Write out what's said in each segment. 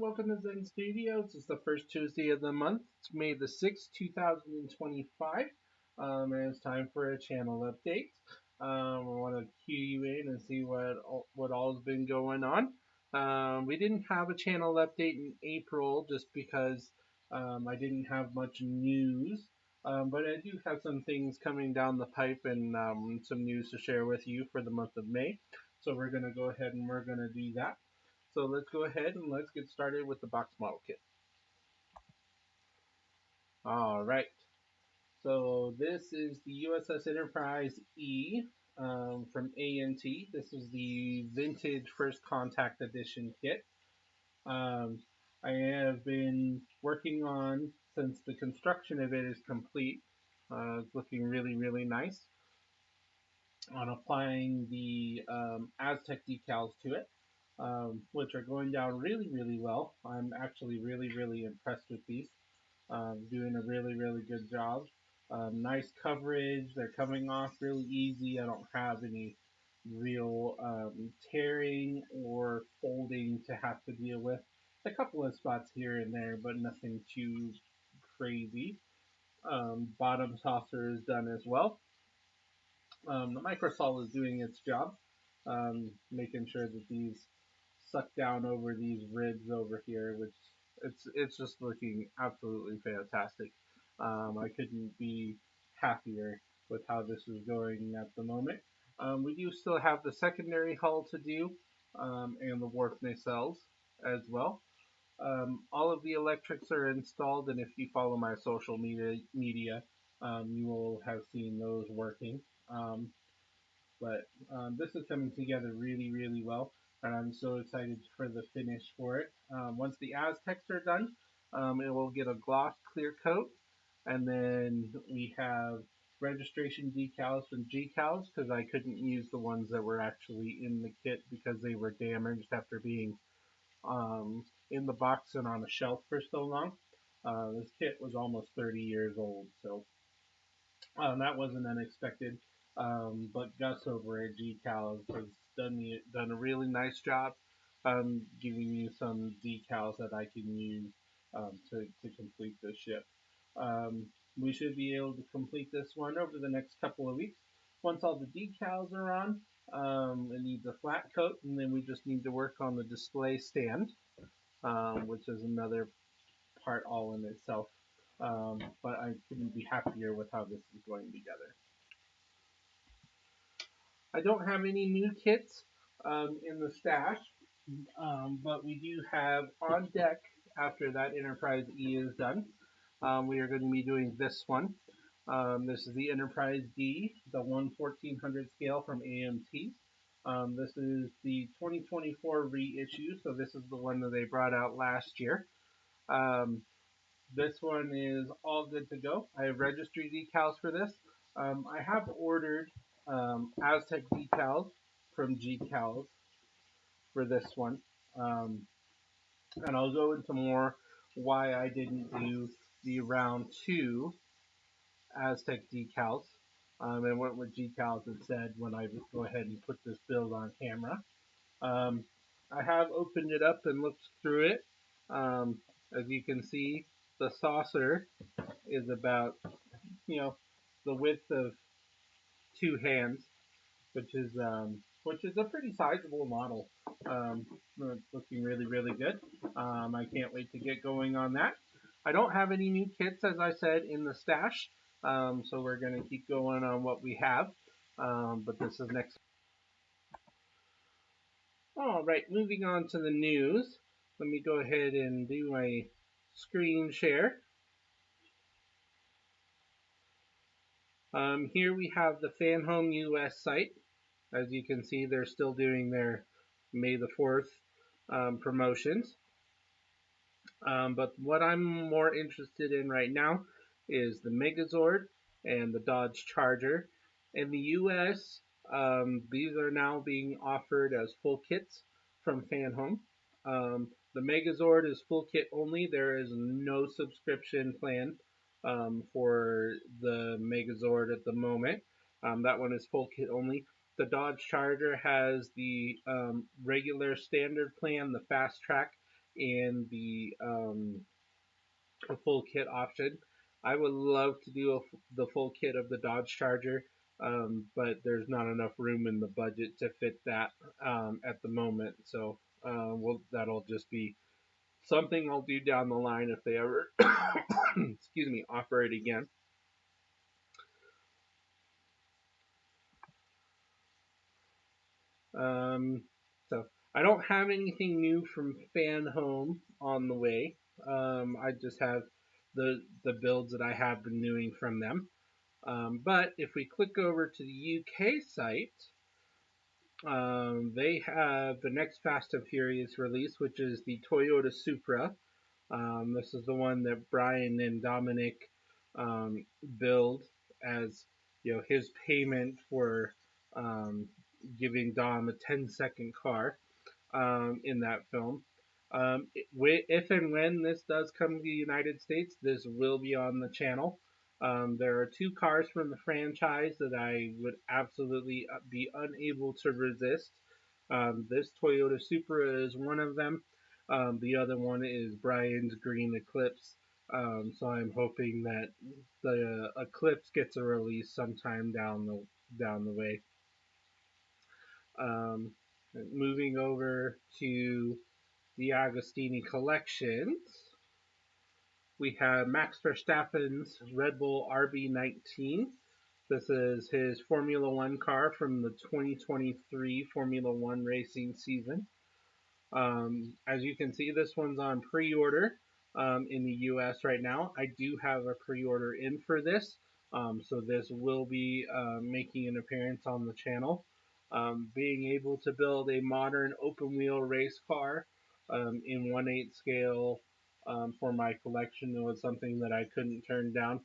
welcome to Zen Studios. It's the first Tuesday of the month. It's May the 6th, 2025, and it's time for a channel update. I want to cue you in and see what all's been going on. We didn't have a channel update in April just because I didn't have much news, but I do have some things coming down the pipe and some news to share with you for the month of May. So we're going to go ahead and we're going to do that. So let's go ahead and let's get started with the box model kit. All right. So this is the USS Enterprise E from A&T. This is the vintage First Contact Edition kit. I have been working on since the construction of it is complete. It's looking really, really nice. On applying the Aztec decals to it. Which are going down really, really well. I'm actually really, really impressed with these. Doing a really, really good job. Nice coverage. They're coming off really easy. I don't have any real tearing or folding to have to deal with. A couple of spots here and there, but nothing too crazy. Bottom saucer is done as well. The microsol is doing its job, making sure that these suck down over these ribs over here, which it's just looking absolutely fantastic. I couldn't be happier with how this is going at the moment. We do still have the secondary hull to do, and the warp nacelles as well. All of the electrics are installed, and if you follow my social media, you will have seen those working. But this is coming together really, really well, and I'm so excited for the finish for it. Once the Aztecs are done, it will get a gloss clear coat, and then we have registration decals from GCals because I couldn't use the ones that were actually in the kit because they were damaged after being in the box and on a shelf for so long. This kit was almost 30 years old, so that wasn't unexpected. But Gus over at GCals has done a really nice job giving you some decals that I can use to complete this ship. We should be able to complete this one over the next couple of weeks. Once all the decals are on, it needs a flat coat, and then we just need to work on the display stand, which is another part all in itself. But I couldn't be happier with how this is going together. I don't have any new kits in the stash, but we do have on deck after that Enterprise E is done. We are going to be doing this one. This is the Enterprise D, the 1/1400 scale from AMT. This is the 2024 reissue, so this is the one that they brought out last year. This one is all good to go. I have registry decals for this. I have ordered Aztec decals from GCals for this one. And I'll go into more why I didn't do the round 2 Aztec decals. And went with GCals instead when I go ahead and put this build on camera. I have opened it up and looked through it. As you can see, the saucer is about, the width of 2 hands, which is a pretty sizable model. It's looking really, really good. I can't wait to get going on that. I don't have any new kits, as I said, in the stash, so we're going to keep going on what we have. But this is next. All right, moving on to the news. Let me go ahead and do my screen share. Here we have the Fan Home US site. As you can see, they're still doing their May the 4th promotions. But what I'm more interested in right now is the Megazord and the Dodge Charger. In the US, these are now being offered as full kits from Fan Home. The Megazord is full kit only. There is no subscription plan for the Megazord at the moment. That one is full kit only. The Dodge Charger has the regular standard plan, the fast track, and a full kit option. I would love to do the full kit of the Dodge Charger, but there's not enough room in the budget to fit that at the moment. So that'll just be something I'll do down the line if they ever, excuse me, offer it again. Um, so I don't have anything new from Fan Home on the way. I just have the builds that I have been doing from them. But if we click over to the UK site, they have the next Fast and Furious release, which is the Toyota Supra. This is the one that Brian and Dominic um, build as his payment for um, giving Dom a 10-second car in that film. If and when this does come to the United States, this will be on the channel. There are two cars from the franchise that I would absolutely be unable to resist. This Toyota Supra is one of them. The other one is Brian's Green Eclipse. So I'm hoping that the Eclipse gets a release sometime down the way. Um, Moving over to the Agostini collections, we have Max Verstappen's Red Bull RB19. This is his Formula One car from the 2023 Formula One racing season. As you can see, this one's on pre-order in the US right now. I do have a pre-order in for this, so this will be making an appearance on the channel. Being able to build a modern open wheel race car in 1/8 scale for my collection was something that I couldn't turn down.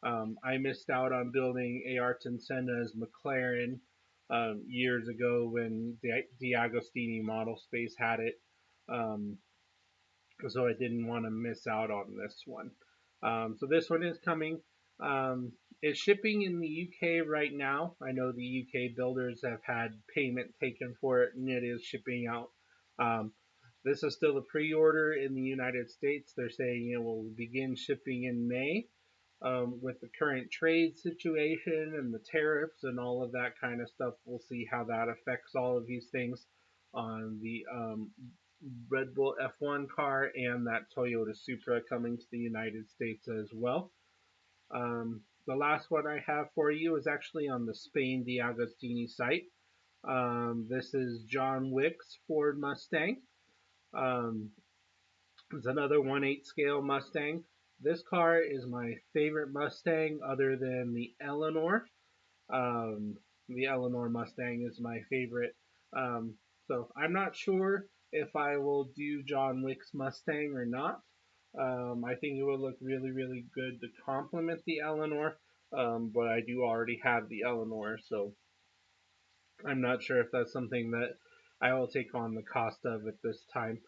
I missed out on building Ayrton Senna's McLaren years ago when the Agostini Model Space had it. Um, so I didn't want to miss out on this one. So this one is coming. It's shipping in the UK right now. I know the UK builders have had payment taken for it, and it is shipping out. Um, this is still a pre-order in the United States. They're saying it will begin shipping in May. With the current trade situation and the tariffs and all of that kind of stuff, we'll see how that affects all of these things on the Red Bull F1 car and that Toyota Supra coming to the United States as well. The last one I have for you is actually on the Spain D'Agostini site. This is John Wick's Ford Mustang. Um, it's another 1/8 scale Mustang. This car is my favorite Mustang other than the Eleanor. Um, the Eleanor Mustang is my favorite. Um, so I'm not sure if I will do John Wick's Mustang or not. I think it would look really, really good to complement the Eleanor, but I do already have the Eleanor, so I'm not sure if that's something that I will take on the cost of at this time.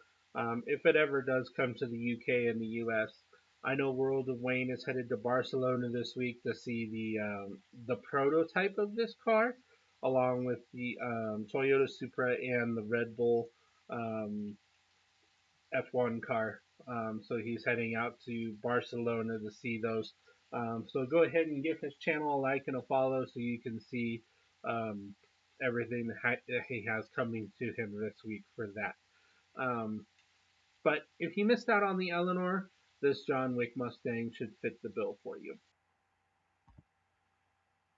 If it ever does come to the UK and the US, I know World of Wayne is headed to Barcelona this week to see the prototype of this car, along with the Toyota Supra and the Red Bull um, F1 car. So he's heading out to Barcelona to see those. So go ahead and give his channel a like and a follow so you can see um, everything that he has coming to him this week for that. Um, but if you missed out on the Eleanor, this John Wick Mustang should fit the bill for you.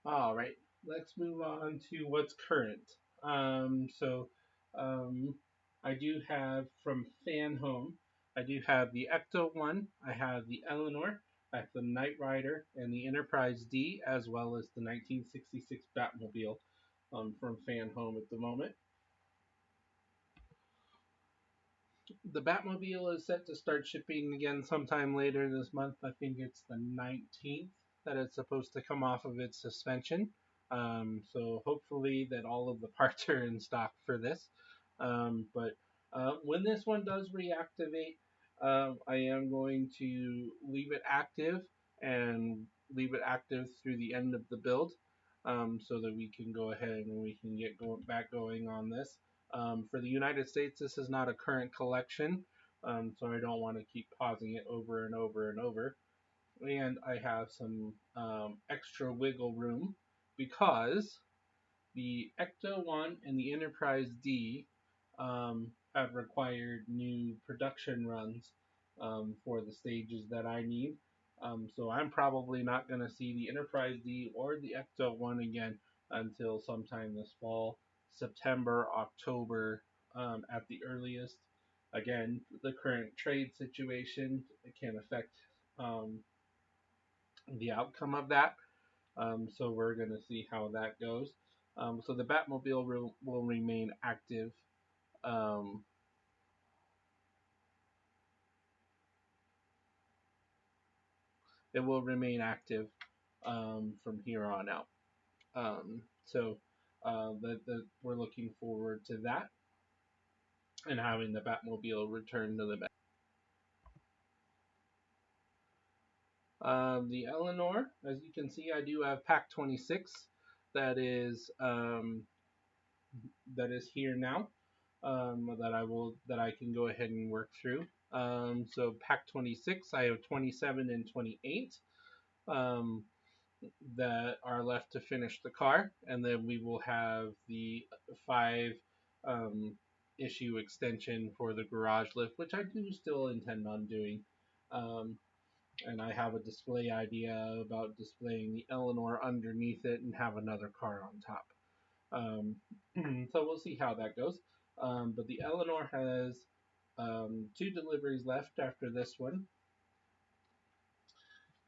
All right, let's move on to what's current. So I do have from Fan Home, I do have the Ecto one, I have the Eleanor, I have the Knight Rider, and the Enterprise D, as well as the 1966 Batmobile from Fan Home at the moment. The Batmobile is set to start shipping again sometime later this month. I think it's the 19th that it's supposed to come off of its suspension. So hopefully that all of the parts are in stock for this. But when this one does reactivate, I am going to leave it active and leave it active through the end of the build, so that we can go ahead and we can get back going on this. For the United States, this is not a current collection. so I don't want to keep pausing it over and over and over. And I have some extra wiggle room because the Ecto 1 and the Enterprise D have required new production runs for the stages that I need. So I'm probably not going to see the Enterprise D or the Ecto 1 again until sometime this fall, September, October at the earliest. Again, the current trade situation can affect um, the outcome of that. So we're going to see how that goes. So the Batmobile will remain active. Um, it will remain active from here on out. So we're looking forward to that and having the Batmobile return to the Bat. The Eleanor, as you can see, I do have Pack 26 that is here now. That I can go ahead and work through. So Pack 26, I have 27 and 28 um, that are left to finish the car, and then we will have the 5 um, issue extension for the garage lift, which I do still intend on doing. Um, and I have a display idea about displaying the Eleanor underneath it and have another car on top. Um, so we'll see how that goes. But the Eleanor has 2 deliveries left after this one,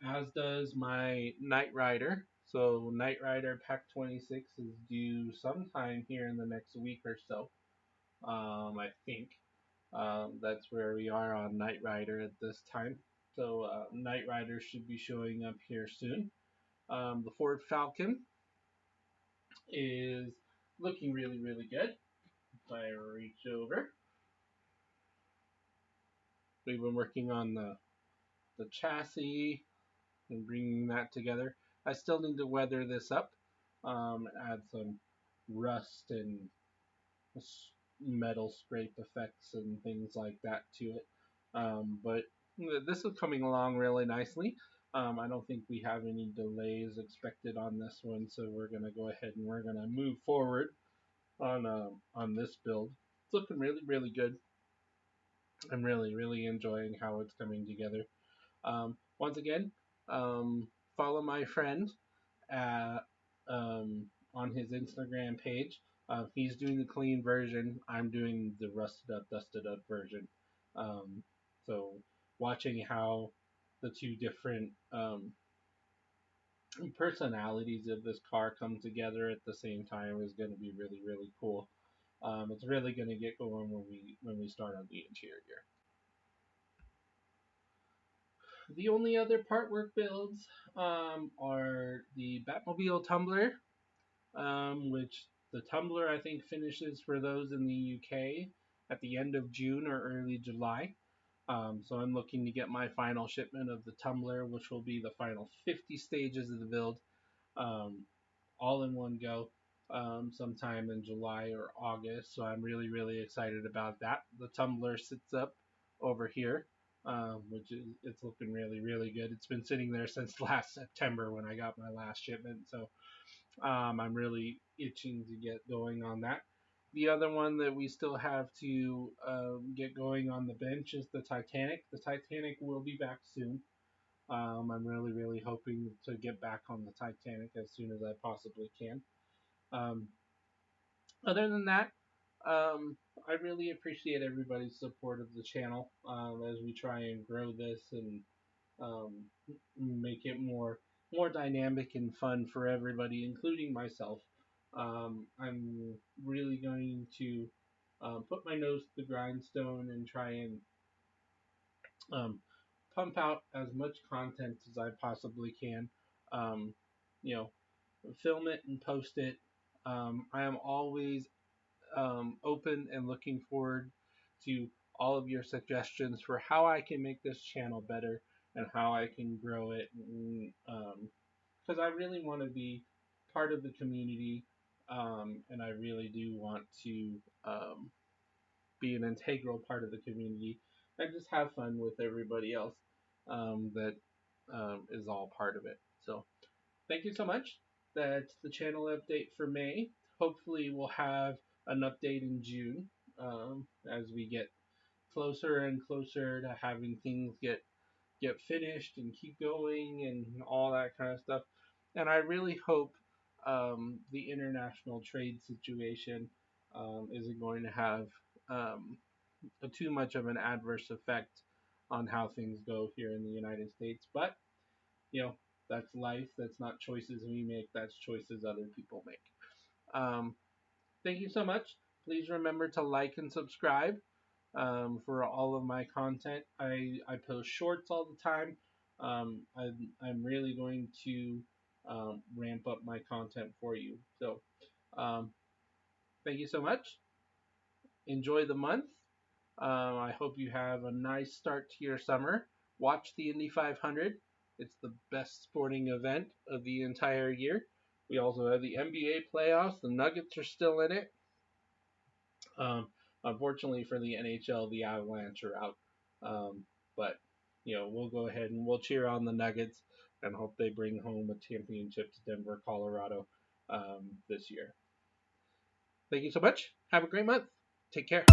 as does my Knight Rider. So Knight Rider Pack 26 is due sometime here in the next week or so. I think that's where we are on Knight Rider at this time. So Knight Rider should be showing up here soon. The Ford Falcon is looking really, really good. If I reach over, we've been working on the chassis and bringing that together. I still need to weather this up, add some rust and metal scrape effects and things like that to it. But this is coming along really nicely. I don't think we have any delays expected on this one, so we're going to go ahead and we're going to move forward on this build. It's looking really, really good. I'm really, really enjoying how it's coming together. Once again, follow my friend at, on his Instagram page. He's doing the clean version. I'm doing the rusted up, dusted up version. Um, so watching how the two different personalities of this car come together at the same time is going to be really, really cool. It's really going to get going when we start on the interior. The only other part work builds are the Batmobile Tumbler, which the Tumbler I think finishes for those in the UK at the end of June or early July. So I'm looking to get my final shipment of the Tumbler, which will be the final 50 stages of the build, um, all in one go, sometime in July or August. So I'm really, really excited about that. The Tumbler sits up over here, which is it's looking really, really good. It's been sitting there since last September when I got my last shipment. So I'm really itching to get going on that. The other one that we still have to get going on the bench is the Titanic. The Titanic will be back soon. I'm really, really hoping to get back on the Titanic as soon as I possibly can. Um, Other than that, I really appreciate everybody's support of the channel as we try and grow this and um, make it more dynamic and fun for everybody, including myself. I'm really going to put my nose to the grindstone and try and um, pump out as much content as I possibly can. Um, you know, film it and post it. I am always open and looking forward to all of your suggestions for how I can make this channel better and how I can grow it. Because I really want to be part of the community, and I really do want to be an integral part of the community. and just have fun with everybody else that is all part of it. So thank you so much. That's the channel update for May. Hopefully, we'll have an update in June as we get closer and closer to having things get finished and keep going and all that kind of stuff. And I really hope the international trade situation isn't going to have too much of an adverse effect on how things go here in the United States. But you know, that's life. That's not choices we make. That's choices other people make. Um, Thank you so much. Please remember to like and subscribe for all of my content. I post shorts all the time. I'm really going to ramp up my content for you. So um, thank you so much. Enjoy the month. I hope you have a nice start to your summer. Watch the Indy 500. It's the best sporting event of the entire year. We also have the NBA playoffs. The Nuggets are still in it. Um, Unfortunately for the NHL, the Avalanche are out. But we'll go ahead and we'll cheer on the Nuggets and hope they bring home a championship to Denver, Colorado this year. Thank you so much. Have a great month. Take care.